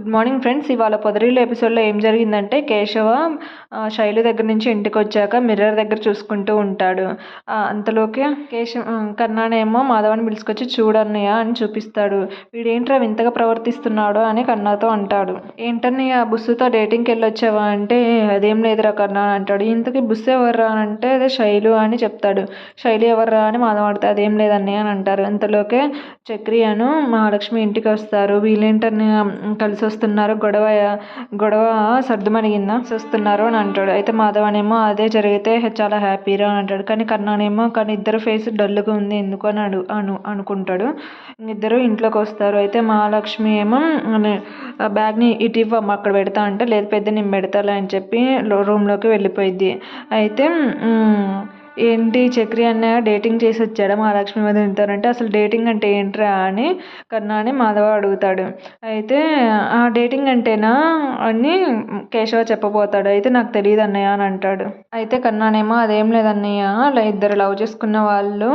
Good morning friends. ఇవాళ పొదరిల్లు ఎపిసోడ్లో ఏం జరిగిందంటే కేశవ శైలు దగ్గర నుంచి ఇంటికి వచ్చాక మిర్రర్ దగ్గర చూసుకుంటూ ఉంటాడు. అంతలోకే కన్నానేమో మాధవని పిలుచుకొచ్చి చూడన్నయ్య అని చూపిస్తాడు. వీడేంట్రా వింతగా ప్రవర్తిస్తున్నాడు అని కన్నాతో అంటాడు. ఏంటన్నయ్య బుస్సుతో డేటింగ్కి వెళ్ళొచ్చావా అంటే అదేం లేదురా కన్నా అని అంటాడు. ఇంతకీ బుస్సు ఎవర్రా అని అంటే అదే శైలు అని చెప్తాడు. శైలు ఎవర్రా అని మాధవ అడితే అదేం లేదన్నయ్య అని అంటారు. అంతలోకే చక్రి అను మహాలక్ష్మి ఇంటికి వస్తారు. వీళ్ళేంటన్నయ్య కలిసి వస్తున్నారు, గొడవ సర్దుమణిగిందా వస్తున్నారు అని అంటాడు. అయితే మాధవనేమో అదే జరిగితే చాలా హ్యాపీరా అని అంటాడు. కానీ కన్నానేమో కానీ ఇద్దరు ఫేస్ డల్గా ఉంది ఎందుకు అని అనుకుంటాడు. ఇద్దరు ఇంట్లోకి వస్తారు. అయితే మహాలక్ష్మి ఏమో బ్యాగ్ని ఇటు ఇవ్వమ్మ అక్కడ పెడతా అంటే లేదు పెద్ద నేను పెడతాలే అని చెప్పి రూమ్లోకి వెళ్ళిపోయింది. అయితే ఏంటి చక్రి అన్నయ్య డేటింగ్ చేసి వచ్చాడా మహాలక్ష్మి మీద ఉంటారంటే అసలు డేటింగ్ అంటే ఏంట్రా అని కన్నాని మాధవ అడుగుతాడు. అయితే ఆ డేటింగ్ అంటేనా అని కేశవ చెప్పబోతాడు. అయితే నాకు తెలియదు అన్నయ్య అని అంటాడు. అయితే కన్నానేమో అదేం లేదన్నయ్య ఇద్దరు లవ్ చేసుకున్న వాళ్ళు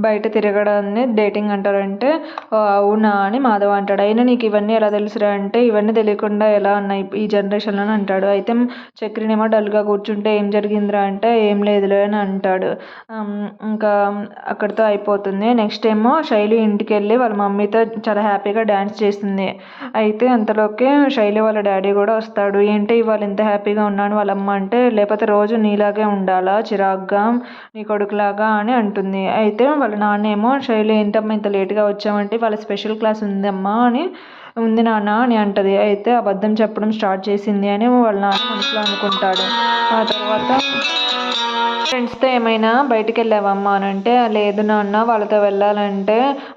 బయట తిరగడాన్ని డేటింగ్ అంటారంటే అవునా అని మాధవ అంటాడు. అయినా నీకు ఇవన్నీ ఎలా తెలుసురా అంటే ఇవన్నీ తెలియకుండా ఎలా ఉన్నాయి ఈ జనరేషన్లో అంటాడు. అయితే చక్రినేమో డల్గా కూర్చుంటే ఏం జరిగిందిరా అంటే ఏం లేదులే అని అంటాడు. ఇంకా అక్కడితో అయిపోతుంది. నెక్స్ట్ ఏమో శైలి ఇంటికి వెళ్ళి వాళ్ళ మమ్మీతో చాలా హ్యాపీగా డ్యాన్స్ చేస్తుంది. అయితే అంతలోకే శైలి వాళ్ళ డాడీ కూడా వస్తాడు. ఏంటి ఇవాళ ఇంత హ్యాపీగా ఉన్నాను వాళ్ళ అమ్మ అంటే లేకపోతే రోజు నీలాగే ఉండాలా చిరాగ్గా నీ కొడుకులాగా అని అంటుంది. అయితే వాళ్ళ నాన్న ఏమో శైలి ఏంటమ్మా ఇంత లేట్గా వచ్చామంటే వాళ్ళ స్పెషల్ క్లాస్ ఉందమ్మా అని ఉంది నాన్న అని అంటది. అయితే అబద్ధం చెప్పడం స్టార్ట్ చేసింది అని వాళ్ళ నాన్న మనసులో అనుకుంటాడు. ఆ తర్వాత ఫ్రెండ్స్తో ఏమైనా బయటికి వెళ్ళావమ్మా అని అంటే లేదు నాన్న వాళ్ళతో వెళ్ళాలంటే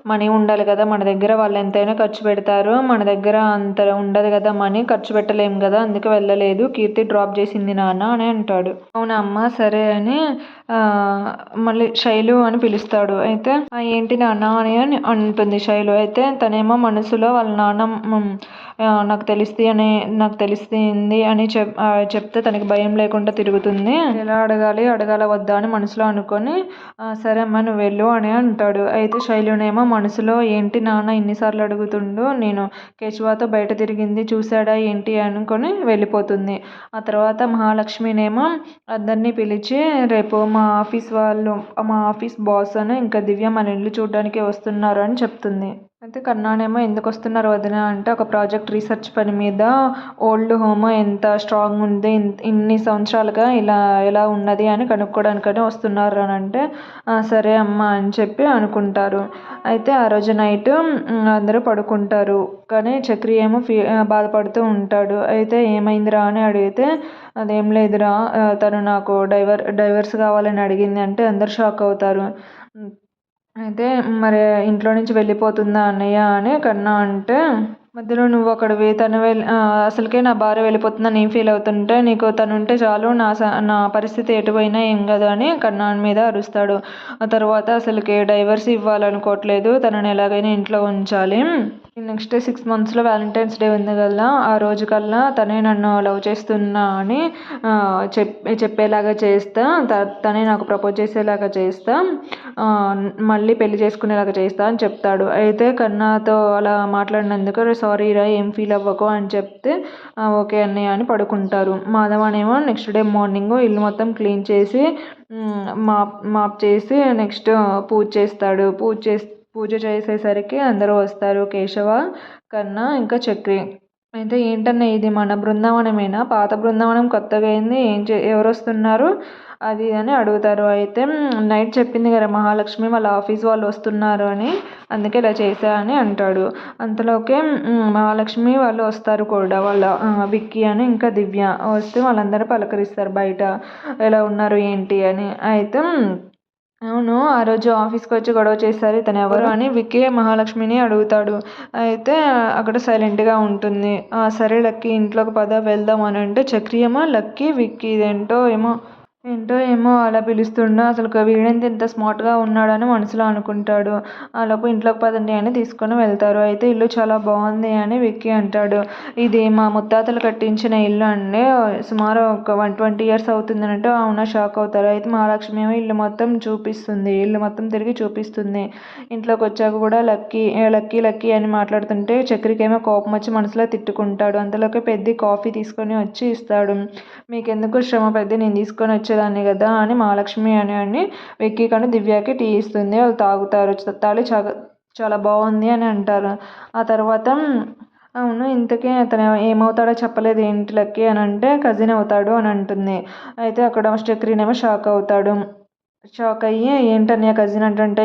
మనీ ఉండాలి కదా మన దగ్గర, వాళ్ళు ఎంతైనా ఖర్చు పెడతారు, మన దగ్గర అంత ఉండదు కదా మనీ ఖర్చు పెట్టలేము కదా అందుకే వెళ్ళలేదు, కీర్తి డ్రాప్ చేసింది నాన్న అని అంటాడు. అవునా అమ్మ సరే అని మళ్ళీ శైలు అని పిలుస్తాడు. అయితే ఏంటి నాన్న అని అంటుంది శైలు. అయితే తనేమో మనసులో వాళ్ళ నాన్న నాకు తెలిసింది అని చెప్తే తనకి భయం లేకుండా తిరుగుతుంది. ఎలా అడగాల వద్దా అని మనసులో అనుకొని సరే అమ్మ నువ్వు వెళ్ళు అని అంటాడు. అయితే శైలునేమో మనసులో ఏంటి నాన్న ఇన్నిసార్లు అడుగుతుండు, నేను కేశవతో బయట తిరిగింది చూశాడా ఏంటి అనుకొని వెళ్ళిపోతుంది. ఆ తర్వాత మహాలక్ష్మినేమో అందరినీ పిలిచి రేపు మా ఆఫీస్ బాస్ అని ఇంకా దివ్య మన ఇల్లు చూడడానికి వస్తున్నారు అని చెప్తుంది. అయితే కన్నానేమో ఎందుకు వస్తున్నారు వదిన అంటే ఒక ప్రాజెక్ట్ రీసెర్చ్ పని మీద ఓల్డ్ హోమ్ ఎంత స్ట్రాంగ్ ఉంది ఇన్ని సంవత్సరాలుగా ఎలా ఉన్నది అని కనుక్కోవడానికని వస్తున్నారు అని అంటే సరే అమ్మ అని చెప్పి అనుకుంటారు. అయితే ఆ రోజు నైట్ అందరూ పడుకుంటారు. కానీ చక్రి ఏమో బాధపడుతూ ఉంటాడు. అయితే ఏమైందిరా అని అడిగితే అదేం లేదురా తను నాకు డైవర్స్ కావాలని అడిగింది అంటే అందరు షాక్ అవుతారు. అయితే మరి ఇంట్లో నుంచి వెళ్ళిపోతుందా అన్నయ్య అని కన్నా అంటే మధ్యలో నువ్వు అక్కడివి తను అసలుకే నా భార్య వెళ్ళిపోతుందని నేను ఫీల్ అవుతుంటే నీకు తను ఉంటే చాలు నా పరిస్థితి ఎటుపోయినా ఏం కదా అని కన్నా మీద అరుస్తాడు. ఆ తర్వాత అసలుకి డైవర్స్ ఇవ్వాలనుకోవట్లేదు, తనని ఎలాగైనా ఇంట్లో ఉంచాలి, నెక్స్ట్ 6 monthsలో వ్యాలంటైన్స్ డే ఉంది కదా ఆ రోజు కల్లా తనే నన్ను లవ్ చేస్తున్నా అని చెప్పేలాగా చేస్తా, తనే నాకు ప్రపోజ్ చేసేలాగా చేస్తా, మళ్ళీ పెళ్లి చేసుకునేలాగా చేస్తా అని చెప్తాడు. అయితే కన్నాతో అలా మాట్లాడినందుకు సారీ రా ఏం ఫీల్ అవ్వకు అని చెప్తే ఓకే అన్నయ్య అని పడుకుంటారు. మాధవనేమో నెక్స్ట్ డే మార్నింగ్ ఇల్లు మొత్తం క్లీన్ చేసి మాప్ చేసి నెక్స్ట్ పూజ చేస్తాడు. పూజ చేసేసరికి అందరూ వస్తారు. కేశవ, కన్నా ఇంకా చక్రి. అయితే ఏంటన్నా ఇది మన బృందావనమేనా, పాత బృందావనం కొత్తగా అయింది, ఎవరు వస్తున్నారు అది అని అడుగుతారు. అయితే నైట్ చెప్పింది కదా మహాలక్ష్మి వాళ్ళ ఆఫీస్ వాళ్ళు వస్తున్నారు అని అందుకే ఇలా చేశా అని అంటాడు. అంతలోకే మహాలక్ష్మి వాళ్ళు వస్తారు కూడా, వాళ్ళ విక్కీ అని ఇంకా దివ్య వస్తే వాళ్ళందరూ పలకరిస్తారు బయట ఎలా ఉన్నారు ఏంటి అని. అయితే అవును ఆ రోజు ఆఫీస్కి వచ్చి గొడవ చేస్తారు ఇతను ఎవరు అని విక్కీ మహాలక్ష్మిని అడుగుతాడు. అయితే అక్కడ సైలెంట్గా ఉంటుంది. సరే లక్కీ ఇంట్లోకి పద వెళ్దాం అని అంటే చక్రి ఏమో లక్కీ విక్కీ ఇదేంటో ఏమో ఏంటో ఏమో అలా పిలుస్తుండు. అసలు వీడేంటి ఇంత స్మార్ట్‌గా ఉన్నాడని మనసులో అనుకుంటాడు. ఆలోపు ఇంట్లోకి పదండి అని తీసుకొని వెళ్తారు. అయితే ఇల్లు చాలా బాగుంది అని విక్కీ అంటాడు. ఇది మా ముత్తాతలు కట్టించిన ఇల్లు అండి. సుమారు ఒక 120 ఇయర్స్ అవుతుందని అంటే అవునా షాక్ అవుతారు. అయితే మహాలక్ష్మి ఏమో ఇల్లు మొత్తం చూపిస్తుంది. ఇల్లు మొత్తం తిరిగి చూపిస్తుంది. ఇంట్లోకి వచ్చాక కూడా లక్కీ లక్కీ లక్కీ అని మాట్లాడుతుంటే చక్రికేమో కోపం వచ్చి మనసులో తిట్టుకుంటాడు. అంతలోకి పెద్ది కాఫీ తీసుకొని వచ్చి ఇస్తాడు. మీకెందుకు శ్రమ పెద్ది, నేను తీసుకొని వచ్చేదాన్ని కదా అని మహాలక్ష్మి అని విక్కీ కానీ దివ్యకి టీ ఇస్తుంది. వాళ్ళు తాగుతారు. తాళి చాలా బాగుంది అని అంటారు. ఆ తర్వాత అవును ఇంతకీ అతను ఏమవుతాడో చెప్పలేదు ఏంటి లక్కీ అని అంటే కజిన్ అవుతాడు అని అంటుంది. అయితే అక్కడ చక్రినేమో షాక్ అవుతాడు. షాక్ అయ్యి ఏంటన్నయ్య కజిన్ అంటే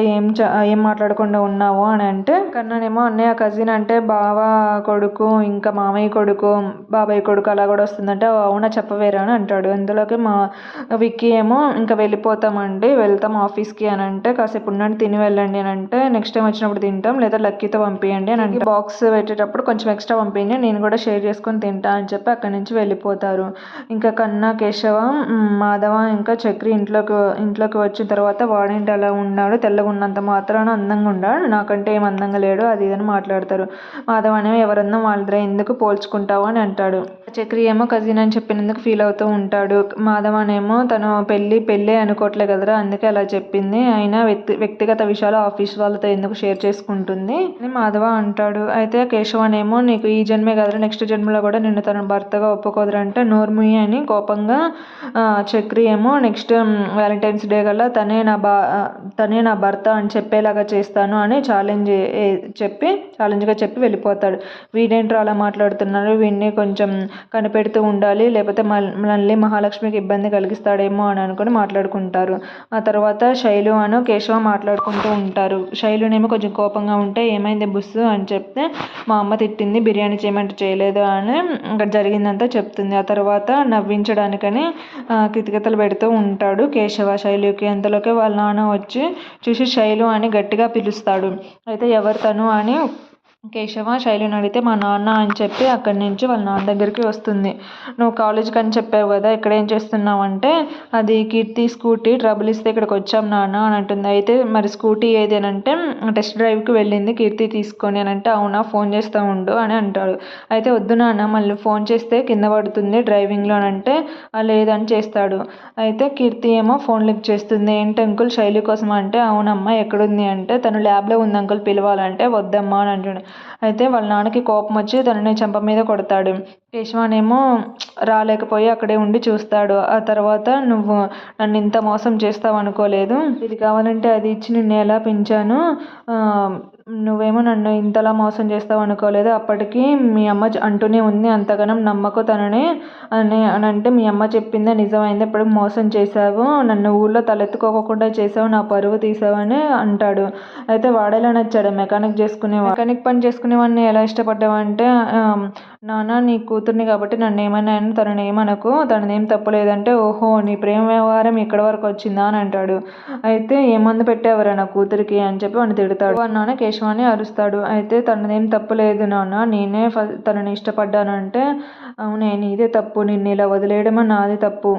ఏం మాట్లాడకుండా ఉన్నావు అని అంటే కన్నానేమో అన్నయ్య కజిన్ అంటే బావ కొడుకు ఇంకా మామయ్య కొడుకు బాబాయ్ కొడుకు అలా కూడా వస్తుందంటే అవునా చెప్పవేరా అని అంటాడు. అందులోకి విక్కీ ఏమో ఇంకా వెళ్ళిపోతామండి, వెళ్తాం ఆఫీస్కి అని అంటే కాసేపు ఉండండి తిని వెళ్ళండి అని అంటే నెక్స్ట్ టైం వచ్చినప్పుడు తింటాం లేదా లక్కీతో పంపించండి అని అంటే బాక్స్ పెట్టేటప్పుడు కొంచెం ఎక్స్ట్రా పంపించండి నేను కూడా షేర్ చేసుకొని తింటా అని చెప్పి అక్కడి నుంచి వెళ్ళిపోతారు. ఇంకా కన్నా కేశవ మాధవ ఇంకా చక్రి ఇంట్లోకి వచ్చిన తర్వాత వాడేంటి అలా ఉన్నాడు, తెల్లగా ఉన్నంత మాత్రాన అందంగా ఉన్నాడు, నాకంటే ఏం అందంగా లేడు అది ఇదని మాట్లాడతారు. మాధవ్ అనేమో ఎవరన్నా వాళ్ళిద్దరే ఎందుకు పోల్చుకుంటావు అని అంటాడు. చక్రి ఏమో కజిన్ అని చెప్పినందుకు ఫీల్ అవుతూ ఉంటాడు. మాధవ్ అనేమో తను పెళ్ళే అనుకోవట్లే కదరా అందుకే అలా చెప్పింది, అయినా వ్యక్తిగత విషయాలు ఆఫీస్ వాళ్ళతో ఎందుకు షేర్ చేసుకుంటుంది అని మాధవ అంటాడు. అయితే కేశవనేమో నీకు ఈ జన్మే కదరా నెక్స్ట్ జన్మలో కూడా నిన్ను తన భర్తగా ఒప్పుకోదురా అంటే నోర్ముయి అని కోపంగా చక్రి ఏమో నెక్స్ట్ వ్యాలంటైన్స్ డే కల్లా తనే నా భర్త అని చెప్పేలాగా చేస్తాను అని ఛాలెంజ్గా చెప్పి వెళ్ళిపోతాడు. వీడేంట్రా అలా మాట్లాడుతున్నారు, వీడిని కొంచెం కనిపెడుతూ ఉండాలి లేకపోతే మళ్ళీ మహాలక్ష్మికి ఇబ్బంది కలిగిస్తాడేమో అని అనుకుని మాట్లాడుకుంటారు. ఆ తర్వాత శైలు అను కేశవ మాట్లాడుకుంటూ ఉంటారు. శైలునేమో కొంచెం కోపంగా ఉంటే ఏమైంది బుస్సు అని చెప్తే మా అమ్మ తిట్టింది బిర్యానీ చేయమంటే చేయలేదు అని ఇక్కడ జరిగిందంతా చెప్తుంది. ఆ తర్వాత నవ్వించడానికని కితకితలు పెడుతూ ఉంటాడు కేశవ శైలుకి. అంతలోకి వాళ్ళ నాన్న వచ్చి చూసి శైలు అని గట్టిగా పిలుస్తాడు. అయితే ఎవరు తను అని కేశవ శైలుని అడిగితే మా నాన్న అని చెప్పి అక్కడి నుంచి వాళ్ళ నాన్న దగ్గరికి వస్తుంది. నువ్వు కాలేజ్కి అని చెప్పావు కదా ఇక్కడ ఏం చేస్తున్నావు అంటే అది కీర్తి స్కూటీ ట్రబుల్ ఇస్తే ఇక్కడికి వచ్చాం నాన్న అని అంటుంది. అయితే మరి స్కూటీ ఏది అని అంటే టెస్ట్ డ్రైవ్కి వెళ్ళింది కీర్తి తీసుకొని అని అంటే అవునా ఫోన్ చేస్తూ ఉండు అని అంటాడు. అయితే వద్దు నాన్న మళ్ళీ ఫోన్ చేస్తే కింద పడుతుంది డ్రైవింగ్లో అని అంటే లేదని చేస్తాడు. అయితే కీర్తి ఏమో ఫోన్ లిఫ్ట్ చేస్తుంది. ఏంటి అంకుల్ శైలి కోసం అంటే అవునమ్మా ఎక్కడుంది అంటే తను ల్యాబ్లో ఉంది అంకుల్ పిలవాలంటే వద్దమ్మా అని అంటాడు. అయితే వాళ్ళ నాన్నకి కోపం వచ్చి తనని చెంప మీద కొడతాడు. కేశవానేమో రాలేకపోయి అక్కడే ఉండి చూస్తాడు. ఆ తర్వాత నువ్వు నన్ను ఇంత మోసం చేస్తావు అనుకోలేదు, ఇది కావాలంటే అది ఇచ్చి నిన్ను ఎలా పెంచాను, నువ్వేమో నన్ను ఇంతలా మోసం చేస్తావు అనుకోలేదు, అప్పటికి మీ అమ్మ అంటూనే ఉంది అంతగానం నమ్మకు తనని అని అంటే మీ అమ్మ చెప్పిందే నిజమైంది, ఎప్పటికి మోసం చేశావు, నన్ను ఊళ్ళో తలెత్తుకోకుండా చేసావు, నా పరువు తీసావని అంటాడు. అయితే వాడేలా నచ్చాడు మెకానిక్ పని చేసుకునేవాడిని ఎలా ఇష్టపడ్డావంటే నాన్న నీ కూతుర్ని కాబట్టి నన్ను ఏమైనా తనని ఏమనకు, తనదేం తప్పులేదంటే ఓహో నీ ప్రేమ వ్యవహారం ఇక్కడి వరకు వచ్చిందా అని అంటాడు. అయితే ఏ మందు పెట్టేవరా నా కూతురికి అని చెప్పి వాడిని తిడతాడు. వాడి నాన్న కేశవాన్ని అరుస్తాడు. అయితే తనదేం తప్పు లేదు నాన్న, నేనే తనని ఇష్టపడ్డాను అంటే అవునే నీదే తప్పు, నిన్ను ఇలా వదిలేయడమో నాది తప్పు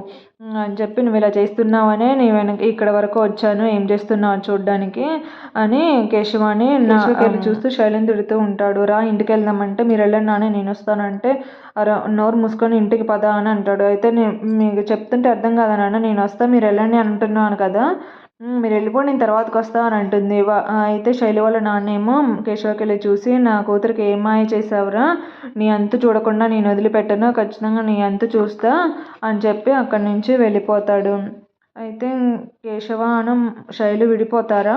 అని చెప్పి నువ్వు ఇలా చేస్తున్నావనే నేను ఇక్కడ వరకు వచ్చాను ఏం చేస్తున్నావు చూడ్డానికి అని కేశవాన్ని చూస్తూ శైలిని తిడుతూ ఉంటాడు. రా ఇంటికి వెళ్దామంటే మీరు వెళ్ళండి నాన్న నేను వస్తానంటే నోరు మూసుకొని ఇంటికి పద అని అంటాడు. అయితే మీకు చెప్తుంటే అర్థం కాదా నాన్న, నేను వస్తా మీరు వెళ్ళండి అని అంటున్నాను కదా, మీరు వెళ్ళిపోండి నేను తర్వాతకి వస్తా అని అంటుంది. అయితే శైలి వాళ్ళ నాన్నేమో కేశవకి వెళ్ళి చూసి నా కూతురికి ఏం మాయ చేసావురా, నీ అంతు చూడకుండా నేను వదిలిపెట్టను, ఖచ్చితంగా నీ అంతు చూస్తా అని చెప్పి అక్కడి నుంచి వెళ్ళిపోతాడు. అయితే కేశవ అను శైలు విడిపోతారా.